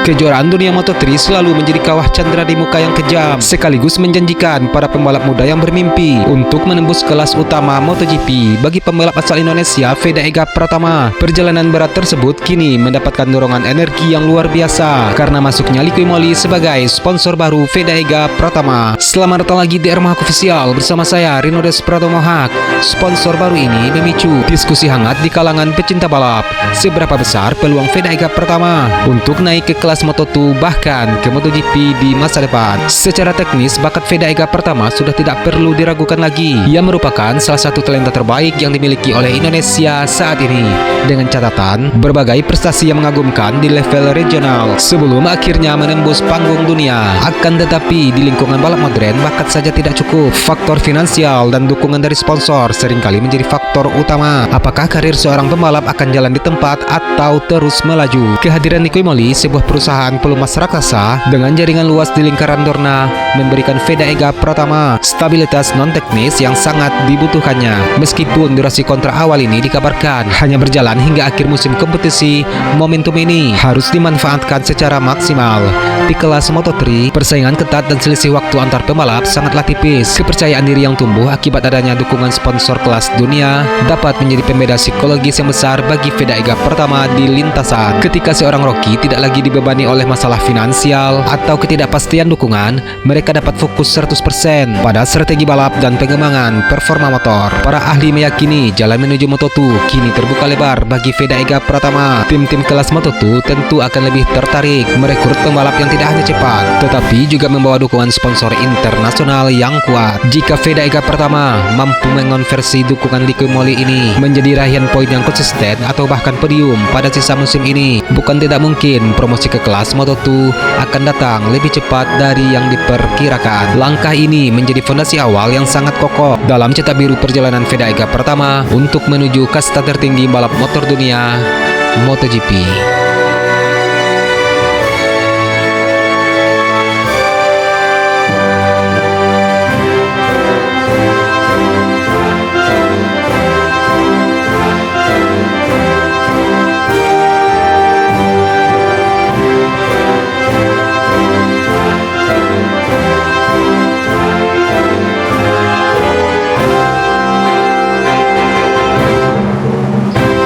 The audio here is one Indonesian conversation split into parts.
Kejuaraan dunia Moto3 selalu menjadi kawah candra di muka yang kejam, sekaligus menjanjikan para pembalap muda yang bermimpi untuk menembus kelas utama MotoGP. Bagi pembalap asal Indonesia, Veda Ega Pratama, perjalanan berat tersebut kini mendapatkan dorongan energi yang luar biasa karena masuknya Liqui Moly sebagai sponsor baru Veda Ega Pratama. Selamat datang lagi di Ermahak Official bersama saya Rino Des Pratomohak. Sponsor baru ini memicu diskusi hangat di kalangan pecinta balap. Seberapa besar peluang Veda Ega Pratama untuk naik ke kelas Moto2 bahkan ke MotoGP di masa depan? Secara teknis, bakat Veda Ega Pratama sudah tidak perlu diragukan lagi. Ia merupakan salah satu talenta terbaik yang dimiliki oleh Indonesia saat ini, dengan catatan berbagai prestasi yang mengagumkan di level regional sebelum akhirnya menembus panggung dunia. Akan tetapi di lingkungan balap modern, bakat saja tidak cukup. Faktor finansial dan dukungan dari sponsor seringkali menjadi faktor utama. Apakah karir seorang pembalap akan jalan di tempat atau terus melaju? Kehadiran Liqui Moly, sebuah perusahaan pelumas raksasa dengan jaringan luas di lingkaran Dorna, memberikan Veda Ega Pratama stabilitas non-teknis yang sangat dibutuhkannya. Meskipun durasi kontrak awal ini dikabarkan hanya berjalan hingga akhir musim kompetisi, momentum ini harus dimanfaatkan secara maksimal. Di kelas Moto3, persaingan ketat dan selisih waktu antar pembalap sangatlah tipis. Kepercayaan diri yang tumbuh akibat adanya dukungan sponsor kelas dunia dapat menjadi pembeda psikologis yang besar bagi Veda Ega Pratama di lintasan. Ketika seorang Rocky tidak lagi dibebani oleh masalah finansial atau ketidakpastian dukungan, mereka dapat fokus 100% pada strategi balap dan pengembangan performa motor. Para ahli meyakini jalan menuju Moto2 kini terbuka lebar bagi Veda Ega Pratama. Tim-tim kelas Moto2 tentu akan lebih tertarik merekrut pembalap yang tidak hanya cepat, tetapi juga membawa dukungan sponsor internasional yang kuat. Jika Veda Ega Pratama mampu mengonversi dukungan Liqui Moly ini menjadi raihan poin yang konsisten atau bahkan podium pada sisa musim ini, bukan tidak mungkin promosi ke kelas Moto2 akan datang lebih cepat dari yang diperkirakan. Langkah ini menjadi fondasi awal yang sangat kokoh dalam cetak biru perjalanan Veda Ega Pratama untuk menuju kasta tertinggi balap motor dunia, MotoGP.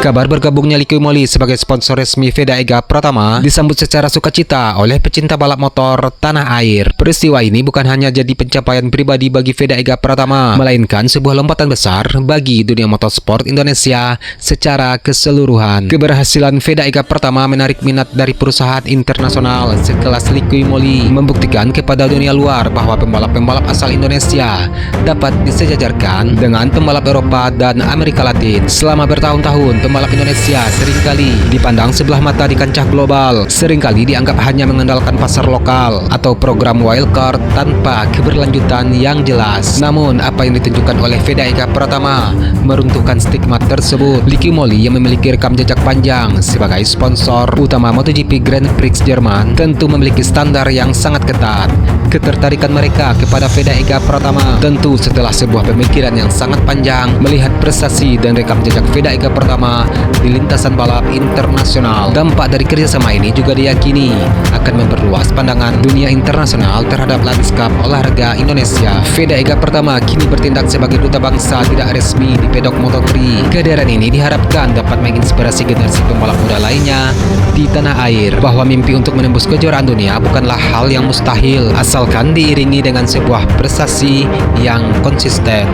Kabar bergabungnya Liqui Moly sebagai sponsor resmi Veda Ega Pratama disambut secara sukacita oleh pecinta balap motor tanah air. Peristiwa ini bukan hanya jadi pencapaian pribadi bagi Veda Ega Pratama, melainkan sebuah lompatan besar bagi dunia motorsport Indonesia secara keseluruhan. Keberhasilan Veda Ega Pratama menarik minat dari perusahaan internasional sekelas Liqui Moly, membuktikan kepada dunia luar bahwa pembalap-pembalap asal Indonesia dapat disejajarkan dengan pembalap Eropa dan Amerika Latin. Selama bertahun-tahun, pembalap Indonesia seringkali dipandang sebelah mata di kancah global, seringkali dianggap hanya mengandalkan pasar lokal atau program wildcard tanpa keberlanjutan yang jelas. Namun, apa yang ditunjukkan oleh Veda Ega Pratama meruntuhkan stigma tersebut. Liqui Moly yang memiliki rekam jejak panjang sebagai sponsor utama MotoGP Grand Prix Jerman tentu memiliki standar yang sangat ketat. Ketertarikan mereka kepada Veda Ega Pratama tentu setelah sebuah pemikiran yang sangat panjang melihat prestasi dan rekam jejak Veda Ega Pratama di lintasan balap internasional. Dampak dari kerjasama ini juga diyakini akan memperluas pandangan dunia internasional terhadap lanskap olahraga Indonesia. Veda Ega Pratama kini bertindak sebagai duta bangsa tidak resmi di pedok Moto3. Kehadiran ini diharapkan dapat menginspirasi generasi pembalap muda lainnya di tanah air bahwa mimpi untuk menembus kejuaraan dunia bukanlah hal yang mustahil, asalkan diiringi dengan sebuah prestasi yang konsisten.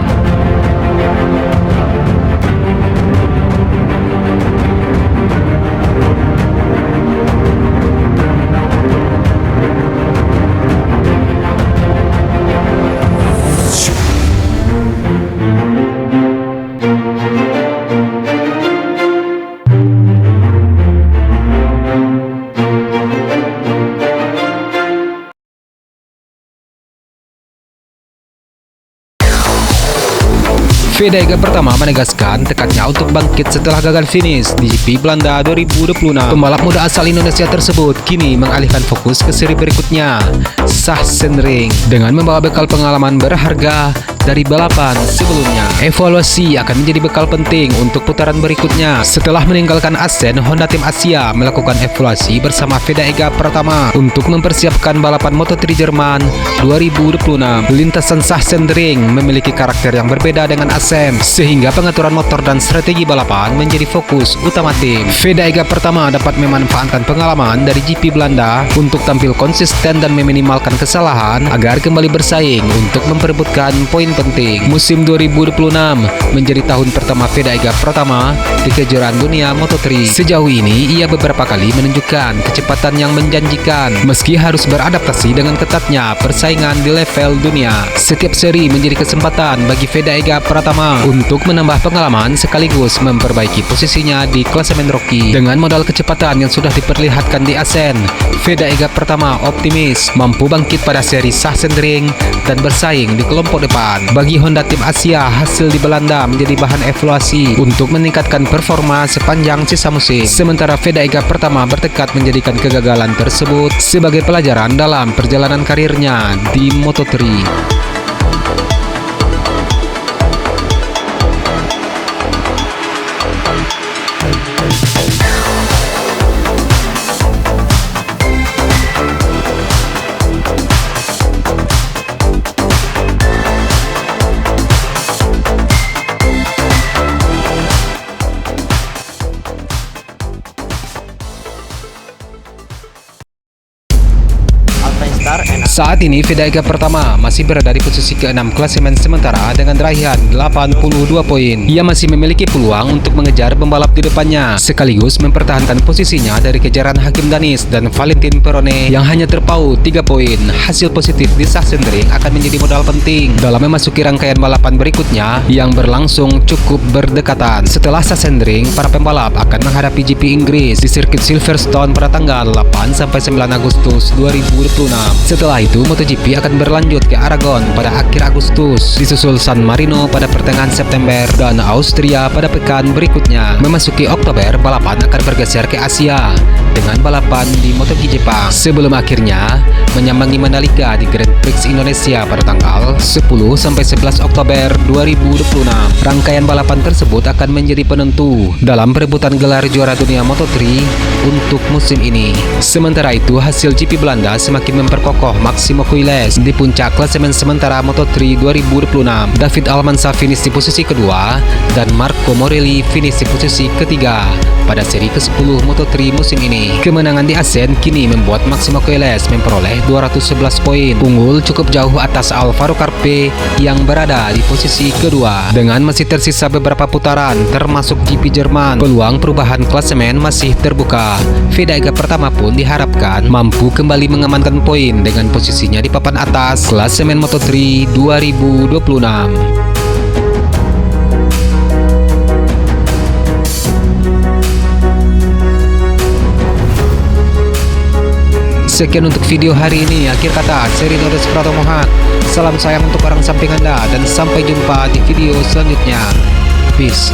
Veda Ega Pratama menegaskan tekadnya untuk bangkit setelah gagal finish di GP Belanda 2026. Pembalap muda asal Indonesia tersebut kini mengalihkan fokus ke seri berikutnya, Sachsenring, dengan membawa bekal pengalaman berharga dari balapan sebelumnya. Evaluasi akan menjadi bekal penting untuk putaran berikutnya. Setelah meninggalkan Asen, Honda Tim Asia melakukan evaluasi bersama Veda Ega Pratama untuk mempersiapkan balapan Moto3 Jerman 2026. Lintasan Sachsenring memiliki karakter yang berbeda dengan Asen, sehingga pengaturan motor dan strategi balapan menjadi fokus utama tim. Veda Ega Pratama dapat memanfaatkan pengalaman dari GP Belanda untuk tampil konsisten dan meminimalkan kesalahan agar kembali bersaing untuk memperebutkan poin penting. Musim 2026 menjadi tahun pertama Veda Ega Pratama di kejuaraan dunia Moto3. Sejauh ini ia beberapa kali menunjukkan kecepatan yang menjanjikan meski harus beradaptasi dengan ketatnya persaingan di level dunia. Setiap seri menjadi kesempatan bagi Veda Ega Pratama untuk menambah pengalaman sekaligus memperbaiki posisinya di klasemen rookie. Dengan modal kecepatan yang sudah diperlihatkan di Asen, Veda Ega Pratama optimis mampu bangkit pada seri Sachsenring dan bersaing di kelompok depan. Bagi Honda Tim Asia, hasil di Belanda menjadi bahan evaluasi untuk meningkatkan performa sepanjang sisa musim. Sementara Veda Ega Pratama bertekad menjadikan kegagalan tersebut sebagai pelajaran dalam perjalanan karirnya di Moto3. Saat ini Veda Ega Pratama masih berada di posisi ke-6 klasemen sementara dengan raihan 82 poin. Ia masih memiliki peluang untuk mengejar pembalap di depannya, sekaligus mempertahankan posisinya dari kejaran Hakim Danis dan Valentin Perone yang hanya terpaut 3 poin. Hasil positif di Sachsenring akan menjadi modal penting dalam memasuki rangkaian balapan berikutnya yang berlangsung cukup berdekatan. Setelah Sachsenring, para pembalap akan menghadapi GP Inggris di sirkuit Silverstone pada tanggal 8 sampai 9 Agustus 2026. Setelah itu MotoGP akan berlanjut ke Aragon pada akhir Agustus, disusul San Marino pada pertengahan September dan Austria pada pekan berikutnya. Memasuki Oktober, balapan akan bergeser ke Asia dengan balapan di MotoGP Jepang sebelum akhirnya menyambangi Mandalika di Grand Prix Indonesia pada tanggal 10 sampai 11 Oktober 2026. Rangkaian balapan tersebut akan menjadi penentu dalam perebutan gelar juara dunia Moto3 untuk musim ini. Sementara itu, hasil GP Belanda semakin memperkokoh Maximo Koiles di puncak klasemen sementara Moto3 2026. David Almanza finish di posisi kedua dan Marco Morelli finish di posisi ketiga pada seri ke-10 Moto3 musim ini. Kemenangan di Asen kini membuat Maximo Koiles memperoleh 211 poin, unggul cukup jauh atas Alvaro Carpe yang berada di posisi kedua. Dengan masih tersisa beberapa putaran termasuk GP Jerman, peluang perubahan klasemen masih terbuka. Veda Ega Pratama pun diharapkan mampu kembali mengamankan poin dengan posisinya di papan atas klasemen Moto3 2026. Sekian untuk video hari ini. Akhir kata, saya Rinodus Pratomohan. Salam sayang untuk orang samping Anda dan sampai jumpa di video selanjutnya. Peace.